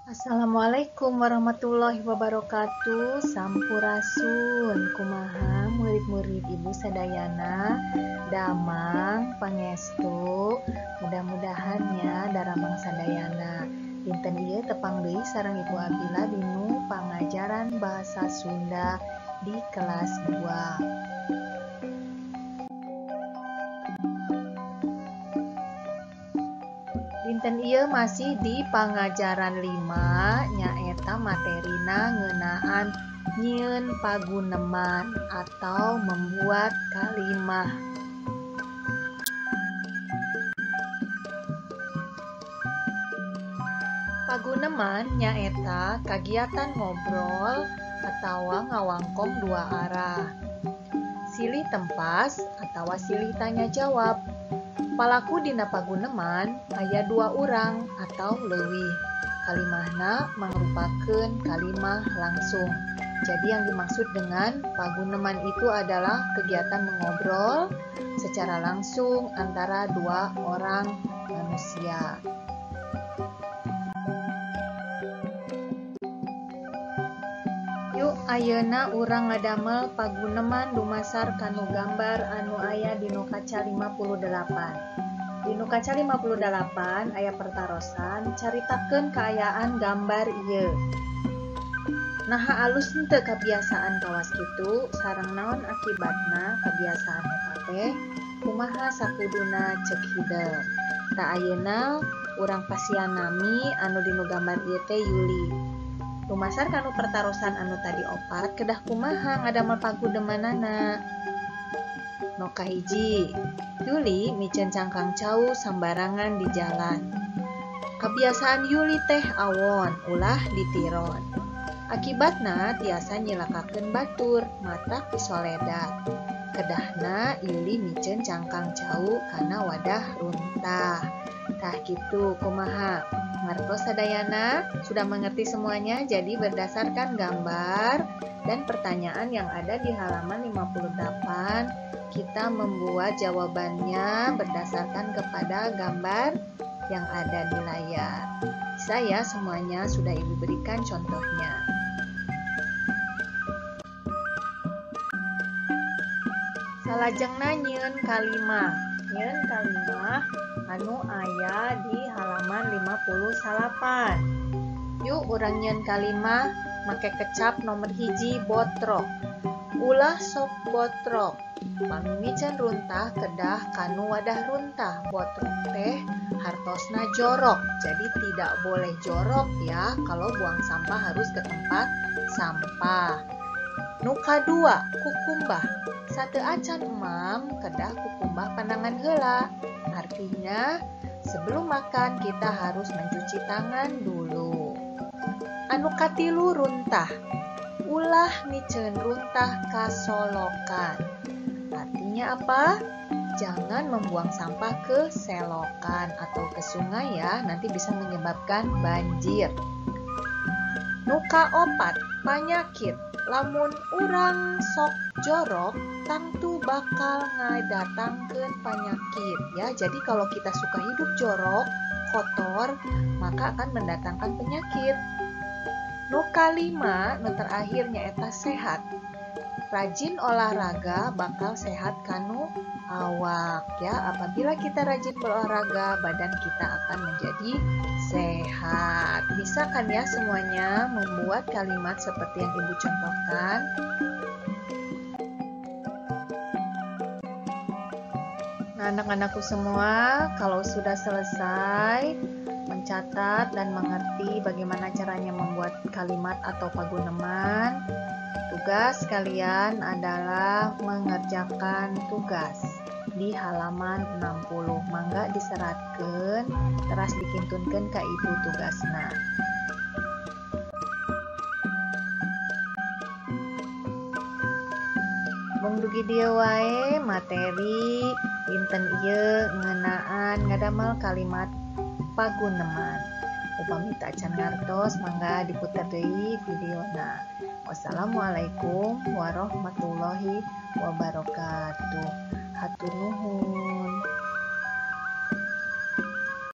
Assalamualaikum warahmatullahi wabarakatuh. Sampurasun kumaha murid-murid ibu sadayana damang pangestu, mudah-mudahannya daramang sadayana dinten ieu tepang deui sareng Ibu Abila dinu pangajaran bahasa Sunda di kelas 2. Dinten ieu masih di pangajaran 5 nyaeta materina ngeunaan nyieun paguneman atau membuat kalimah. Paguneman nyaeta kagiatan ngobrol atawa ngawangkong dua arah. Silih tempas atawa silih tanya jawab. Palaku dina paguneman aya 2 urang atau leuwih. Kalimahna mangrupakeun kalimah langsung. Jadi yang dimaksud dengan paguneman itu adalah kegiatan mengobrol secara langsung antara 2 orang manusia. Yuk ayeuna urang ngadamel paguneman dumasar kanu gambar anu aya dinu kaca 58. Dinu kaca 58 aya pertarosan caritakeun kaayaan gambar ieu. Naha alus henteu kabiasaan kawas kitu sareng naon akibatna kabiasaan eta teh kumaha sakuduna ceuk hideung. Ta ayeuna urang pasian nami anu dinu gambar ieu teh Yuli. Lumasar kanu pertarosan anu tadi opat kedah kumaha ngadamel pagunemanana. No kahiji, Yuli miceun cangkang cau sambarangan di jalan. Kabiasaan Yuli teh awon ulah ditiron. Akibatna tiasa nyilakakeun batur matak pisoledat. Kedahna Yuli miceun cangkang cau kana wadah runtah. Tah kitu kumaha? Ngartos sadayana sudah mengerti semuanya, jadi berdasarkan gambar dan pertanyaan yang ada di halaman 58, kita membuat jawabannya berdasarkan kepada gambar yang ada di layar. Bisa ya semuanya, sudah Ibu berikan contohnya. Salajengna nyieun kalimah. Nyieun kalimah anu aya di halaman 58. Yuk urang nyieun kalimah make kecap nomor hiji botrok. Ulah sok botrok. Pamimicen runtah kedah kanu wadah runtah. Botrok teh hartosna jorok. Jadi tidak boleh jorok ya, kalau buang sampah harus ke tempat sampah. Nu kadua kukumbah. Sate acan emam kedah kukumbah pandangan heula. Artinya, sebelum makan kita harus mencuci tangan dulu. Anu katilu runtah. Ulah miceun runtah kasolokan. Artinya apa? Jangan membuang sampah ke selokan atau ke sungai ya, nanti bisa menyebabkan banjir. Nu kaopat, panyakit. Lamun urang sok jorok, tangtu bakal ngadatangkeun panyakit ya. Jadi kalau kita suka hidup jorok, kotor, maka akan mendatangkan penyakit. Nu kalima, nu terakhir nyaeta sehat. Rajin olahraga bakal sehat kanu awak ya. Apabila kita rajin berolahraga, badan kita akan menjadi sehat. Bisa kan ya semuanya membuat kalimat seperti yang Ibu contohkan? Nah, anak-anakku semua, kalau sudah selesai mencatat dan mengerti bagaimana caranya membuat kalimat atau paguneman, tugas kalian adalah mengerjakan tugas di halaman 60. Mangga diseratkeun teras dikintunkeun ka ibu tugasna. Mung dugi dieu wae materi dinten ieu ngeunaan ngadamel kalimat paguneman. Upami teu acan ngartos mangga diputer deui videona. Wassalamualaikum warahmatullahi wabarakatuh. Hatur nuhun.